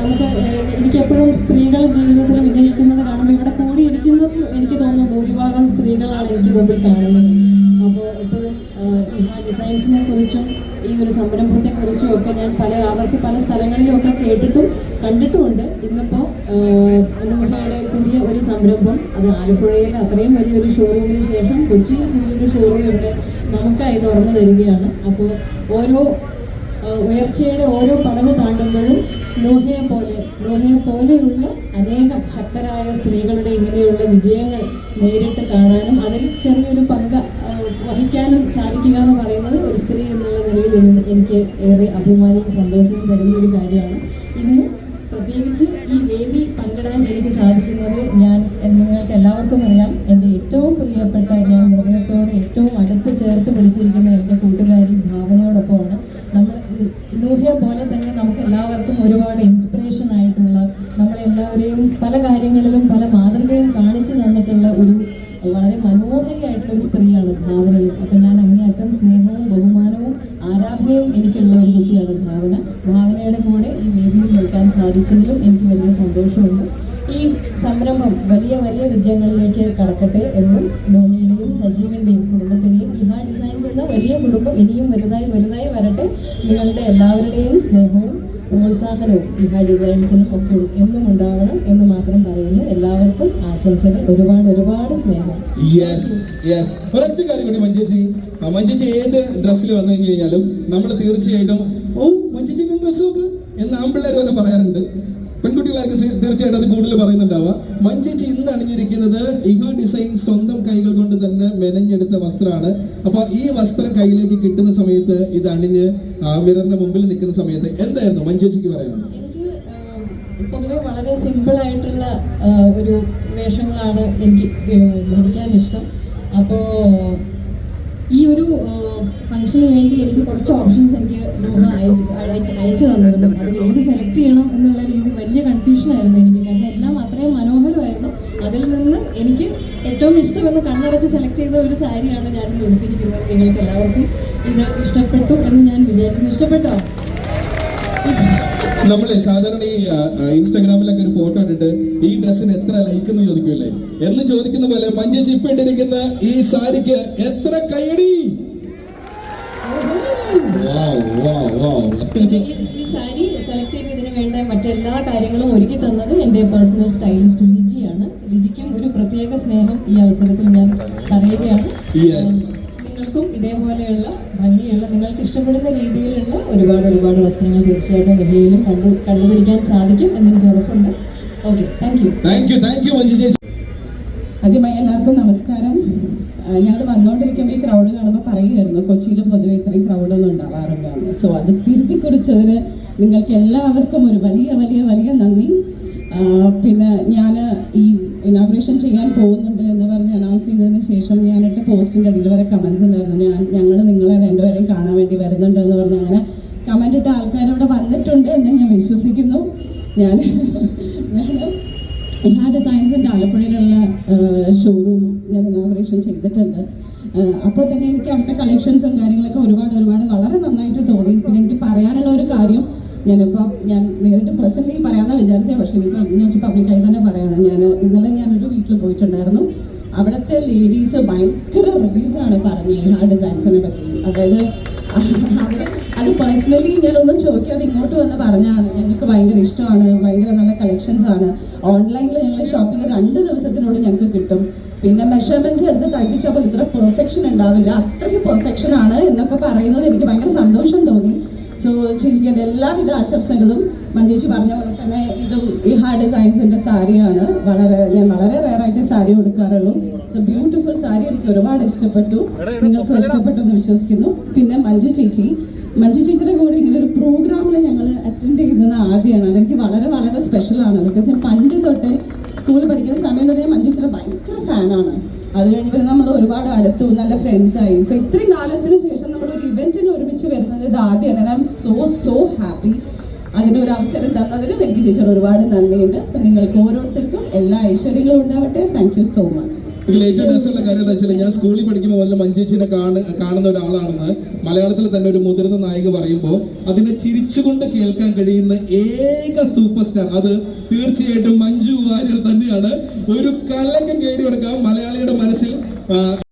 നമുക്ക് എനിക്കെപ്പോഴും സ്ത്രീകൾ ജീവിതത്തിൽ വിജയിക്കുന്നത് കാണുമ്പോൾ ഇവിടെ കൂടിയിരിക്കുന്നത് എനിക്ക് തോന്നുന്നു ഭൂരിഭാഗം സ്ത്രീകളാണ് എനിക്ക് മുമ്പിൽ കാണുന്നത്. അപ്പോൾ എപ്പോഴും ഇഹ ഡിസൈൻസിനെ കുറിച്ചും ഈ ഒരു സംരംഭത്തെക്കുറിച്ചും ഒക്കെ ഞാൻ പല സ്ഥലങ്ങളിലുമൊക്കെ കേട്ടിട്ടും കണ്ടിട്ടുമുണ്ട്. ഇന്നിപ്പോൾ നൂഹയുടെ പുതിയ ഒരു സംരംഭം, അത് ആലപ്പുഴയിൽ അത്രയും വലിയൊരു ഷോറൂമിന് ശേഷം കൊച്ചിയിൽ പുതിയൊരു ഷോറൂം ഇവിടെ നമുക്കായി തുറന്നു തരികയാണ്. അപ്പോൾ ഓരോ ഉയർച്ചയുടെ ഓരോ പടവ് താണ്ടുമ്പോഴും നൂഹയെ പോലെയുള്ള അനേകം ശക്തരായ സ്ത്രീകളുടെ ഇങ്ങനെയുള്ള വിജയങ്ങൾ നേരിട്ട് കാണാനും അതിൽ ചെറിയൊരു പങ്ക് വഹിക്കാനും സാധിക്കുക എന്ന് പറയുന്നത് ഒരു സ്ത്രീ എന്നുള്ള നിലയിൽ എനിക്ക് ഏറെ അഭിമാനവും സന്തോഷവും തരുന്ന ഒരു കാര്യമാണ്. ഇന്ന് പ്രത്യേകിച്ച് ഈ വേദി പങ്കിടാൻ എനിക്ക് സാധിക്കുന്നത് നിങ്ങൾക്ക് എല്ലാവർക്കും അറിയാം, എൻ്റെ ഏറ്റവും പ്രിയപ്പെട്ട, ഞാൻ ഹൃദയത്തോടെ ഏറ്റവും അടുത്ത് ചേർത്ത് പിടിച്ചിരിക്കുന്ന എൻ്റെ കൂട്ടുകാരി ഭാവനയോടൊപ്പമാണ്. നമ്മൾ നൂഹയെ പോലെ തന്നെ നമുക്ക് എല്ലാവർക്കും ഒരുപാട് ഇൻസ്പിറേഷൻ ആയിട്ടുള്ള, നമ്മളെല്ലാവരെയും പല കാര്യങ്ങളിലും പല മാതൃകയും കാണിച്ചു തന്നിട്ടുള്ള ഒരു വളരെ മനോഹരിയായിട്ടുള്ള ഒരു സ്ത്രീയാണ് ഭാവനയും. അപ്പം ഞാൻ അങ്ങേയറ്റം സ്നേഹവും ബഹുമാനവും ആരാധനയും എനിക്കുള്ള ഒരു കുട്ടിയാണ് ഭാവന. ഭാവനയുടെ കൂടെ ഈ വേദിയിൽ നിൽക്കാൻ സാധിച്ചതിലും എനിക്ക് വലിയ സന്തോഷമുണ്ട്. ഈ സംരംഭം വലിയ വലിയ വിജയങ്ങളിലേക്ക് കടക്കട്ടെ എന്നും നോമിയുടെയും സജീവിൻ്റെയും കുടുംബത്തിൻ്റെയും ഇഹ ഡിസൈൻസ് എന്ന വലിയ കുടുംബം ഇനിയും വലുതായി വരട്ടെ. നിങ്ങളുടെ എല്ലാവരുടെയും സ്നേഹവും പ്രോത്സാഹനവും ഇഹ ഡിസൈൻസിനും ഒക്കെ എന്നും ഉണ്ടാവണം എന്ന് മാത്രം പറയുന്നു. എല്ലാവർക്കും ആശംസകൾ, ഒരുപാട് സ്നേഹം. ഒരൊറ്റ കാര്യം കൂടി മഞ്ജുചേച്ചി ഏത് ഡ്രസ്സിൽ വന്നു കഴിഞ്ഞു കഴിഞ്ഞാലും നമ്മൾ തീർച്ചയായിട്ടും മഞ്ജുചേച്ചിക്കും ഡ്രസ്സ് നോക്ക് എന്ന് ആൺപിള്ളേരൊക്കെ പറയാറുണ്ട്. പെൺകുട്ടികളാർക്ക് തീർച്ചയായിട്ടും അത് കൂടുതൽ പറയുന്നുണ്ടാവുക. മഞ്ജുചേച്ചി ഇന്ന് അണിഞ്ഞിരിക്കുന്നത് ഇഹ ഡിസൈൻ സ്വന്തം കൈകൾ കൊണ്ട് തന്നെ മെനഞ്ഞെടുത്ത വസ്ത്രമാണ്. അപ്പൊ ഈ വസ്ത്രം കയ്യിലേക്ക് കിട്ടുന്ന സമയത്ത്, ഇത് അണിഞ്ഞ് മിററിന്റെ മുമ്പിൽ നിൽക്കുന്ന സമയത്ത് എന്തായിരുന്നു മഞ്ജുചേച്ചിക്ക് പറയുന്നത്? എനിക്ക് പൊതുവെ വളരെ സിമ്പിൾ ആയിട്ടുള്ള ഒരു വേഷങ്ങളാണ് എനിക്ക് ധരിക്കാൻ ഇഷ്ടം. അപ്പോൾ ഈ ഒരു ഫംഗ്ഷന് വേണ്ടി എനിക്ക് കുറച്ച് ഓപ്ഷൻസ് എനിക്ക് അയച്ചു തന്നിരുന്നു. അതിൽ ഏത് സെലക്ട് ചെയ്യണം എന്നുള്ള രീതി വലിയ കൺഫ്യൂഷനായിരുന്നു എനിക്ക്. കാരണം എല്ലാം അത്രയും മനോഹരമായിരുന്നു. അതിൽ നിന്ന് എനിക്ക് ഏറ്റവും ഇഷ്ടമെന്ന് കണ്ണടച്ച് സെലക്ട് ചെയ്ത ഒരു സാരിയാണ് ഞാൻ ഉടുത്തിരിക്കുന്നത്. നിങ്ങൾക്ക് എല്ലാവർക്കും ഇത് ഇഷ്ടപ്പെട്ടു എന്ന് ഞാൻ വിചാരിക്കുന്നു. ഇഷ്ടപ്പെട്ടോ? നമ്മളെ സാധാരണ ഈ ഇൻസ്റ്റാഗ്രാമിലൊക്കെ ഒരു ഫോട്ടോ ഇട്ടിട്ട് ഈ ഡ്രസ്സിന് എത്ര ലൈക്ക് എന്ന് ചോദിക്കൂല്ലേ, എന്ന് ചോദിക്കുന്ന പോലെ മഞ്ജുചേച്ചി ഇപ്പൊ ഇട്ടിരിക്കുന്ന ഈ സാരിക്ക് എത്ര കൈയടി! ഈ സാരി സെലക്ട് ചെയ്തതിന് വേണ്ട മറ്റെല്ലാ കാര്യങ്ങളും ഒരുക്കി തന്നത് എൻ്റെ പേഴ്സണൽ സ്റ്റൈലിസ്റ്റ് ലിജിയാണ്. ലിജിക്കും ഒരു പ്രത്യേക സ്നേഹം ഈ അവസരത്തിൽ ഞാൻ പറയുകയാണ്. നിങ്ങൾക്കും ഇതേപോലെയുള്ള ഭംഗിയുള്ള, നിങ്ങൾക്ക് ഇഷ്ടപ്പെടുന്ന രീതിയിലുള്ള ഒരുപാട് വസ്ത്രങ്ങൾ തീർച്ചയായിട്ടും വെളിയിലും കണ്ടുപിടിക്കാൻ സാധിക്കും എന്നെനിക്ക് ഉറപ്പുണ്ട്. ഓക്കെ, താങ്ക് യു മഞ്ജുചേച്ചി. ആദ്യമായി എല്ലാവർക്കും നമസ്കാരം. ഞങ്ങൾ വന്നുകൊണ്ടിരിക്കുമ്പോൾ ഈ ക്രൗഡ് കാണുമ്പോൾ പറയുമായിരുന്നു കൊച്ചിയിൽ പൊതുവെ ഇത്രയും ക്രൗഡൊന്നും ഉണ്ടാവാറില്ല. സോ അത് തിരുത്തി കുറിച്ചതിന് നിങ്ങൾക്ക് എല്ലാവർക്കും ഒരു വലിയ നന്ദി. പിന്നെ ഞാൻ ഈ ഇനോഗ്രേഷൻ ചെയ്യാൻ പോകുന്നുണ്ട് എന്ന് പറഞ്ഞ് അനൗൺസ് ചെയ്തതിന് ശേഷം ഞാനിട്ട് പോസ്റ്റിൻ്റെ അടിയിൽ വരെ കമൻസ് ഉണ്ടായിരുന്നു. ഞങ്ങൾ നിങ്ങളെ രണ്ടുപേരെയും കാണാൻ വേണ്ടി വരുന്നുണ്ട് എന്ന് പറഞ്ഞ് അങ്ങനെ കമൻ്റ് ഇട്ട ആൾക്കാരവിടെ വന്നിട്ടുണ്ട് എന്ന് ഞാൻ വിശ്വസിക്കുന്നു. ഞാൻ ഇഹ ഡിസൈൻസിൻ്റെ ആലപ്പുഴയിലുള്ള ഷോറൂം ഞാൻ ഇനോഗ്രേഷൻ ചെയ്തിട്ടുണ്ട്. അപ്പോൾ തന്നെ എനിക്ക് അവിടുത്തെ കളക്ഷൻസും കാര്യങ്ങളൊക്കെ ഒരുപാട് വളരെ നന്നായിട്ട് തോന്നി. പിന്നെ എനിക്ക് പറയാനുള്ള ഒരു കാര്യം, ഞാൻ നേരിട്ട് പേഴ്സണലി പറയാമെന്നാണ് വിചാരിച്ചത്, പക്ഷേ ഇനിയിപ്പോൾ ഞാൻ പബ്ലിക്കായി തന്നെ പറയണം. ഇന്നലെ ഞാനൊരു വീട്ടിൽ പോയിട്ടുണ്ടായിരുന്നു. അവിടുത്തെ ലേഡീസ് ഭയങ്കര റിവ്യൂസാണ് പറഞ്ഞത് ഇഹ ഡിസൈൻസിനെ പറ്റി. അതായത് അവർ അത് പേഴ്സണലി ഞാനൊന്നും ചോദിക്കാതെ ഇങ്ങോട്ട് വന്ന് പറഞ്ഞാണ് ഞങ്ങൾക്ക് ഭയങ്കര ഇഷ്ടമാണ്, ഭയങ്കര നല്ല കളക്ഷൻസ് ആണ്. ഓൺലൈനിൽ ഞങ്ങൾ ഷോപ്പ് ചെയ്ത് 2 ദിവസത്തിനുള്ളിൽ ഞങ്ങൾക്ക് കിട്ടും. പിന്നെ മെഷർമെൻറ്റ്സ് എടുത്ത് തയ്പ്പിച്ചപ്പോൾ ഇത്ര പെർഫെക്ഷൻ ഉണ്ടാവില്ല, അത്രയ്ക്ക് പെർഫെക്ഷൻ ആണ് എന്നൊക്കെ പറയുന്നത് എനിക്ക് ഭയങ്കര സന്തോഷം തോന്നി. സോ ചേച്ചിക്ക് എൻ്റെ എല്ലാവിധ ആശംസകളും. മഞ്ജുചേച്ചി പറഞ്ഞ പോലെ തന്നെ ഇതും ഇഹ ഡിസൈൻസിൻ്റെ സാരിയാണ്. ഞാൻ വളരെ റെയറായിട്ട് സാരി കൊടുക്കാറുള്ളൂ. It's a beautiful sari. എനിക്ക് ഒരുപാട് ഇഷ്ടപ്പെട്ടു, നിങ്ങൾക്കും ഇഷ്ടപ്പെട്ടു എന്ന് വിശ്വസിക്കുന്നു. പിന്നെ മഞ്ജു ചേച്ചിയുടെ കൂടെ ഇങ്ങനെ ഒരു പ്രോഗ്രാമിൽ ഞങ്ങൾ അറ്റൻഡ് ചെയ്യുന്നത് ആദ്യമാണ്. അതെനിക്ക് വളരെ സ്പെഷ്യലാണ്. ബിക്കോസ് ഞാൻ പണ്ട് തൊട്ട് സ്കൂളിൽ പഠിക്കുന്ന സമയം തൊട്ട് മഞ്ജു ചേച്ചിയുടെ ഭയങ്കര ഫാനാണ്. അത് കഴിഞ്ഞപ്പോൾ നമ്മൾ ഒരുപാട് അടുത്തു, നല്ല ഫ്രണ്ട്സായി. സോ ഇത്രയും കാലത്തിന് ശേഷം നമ്മളൊരു ഇവന്റിന് ഒരുമിച്ച് വരുന്നത് ഇത് ആദ്യമാണ്. I am so happy. അതിനൊരു അവസരം തന്നതിന് എനിക്ക് ചേച്ചിയോട് ഒരുപാട് നന്ദിയുണ്ട്. സോ നിങ്ങൾക്ക് ഓരോരുത്തർക്കും എല്ലാ ഐശ്വര്യങ്ങളും ഉണ്ടാവട്ടെ. Thank you so much. ഇതിൽ ഏറ്റവും രസമുള്ള കാര്യം എന്താ വെച്ചാൽ ഞാൻ സ്കൂളിൽ പഠിക്കുമ്പോൾ മുതൽ മഞ്ജുചേച്ചിനെ കാണുന്ന ഒരാളാണെന്ന് മലയാളത്തിൽ തന്നെ ഒരു മുതിർന്ന നായിക പറയുമ്പോൾ അതിനെ ചിരിച്ചുകൊണ്ട് കേൾക്കാൻ കഴിയുന്ന ഏക സൂപ്പർ സ്റ്റാർ അത് തീർച്ചയായിട്ടും മഞ്ജു വാര്യർ തന്നെയാണ്. ഒരു കലക്കം കേടി കൊടുക്കാം മലയാളിയുടെ മനസ്സിൽ.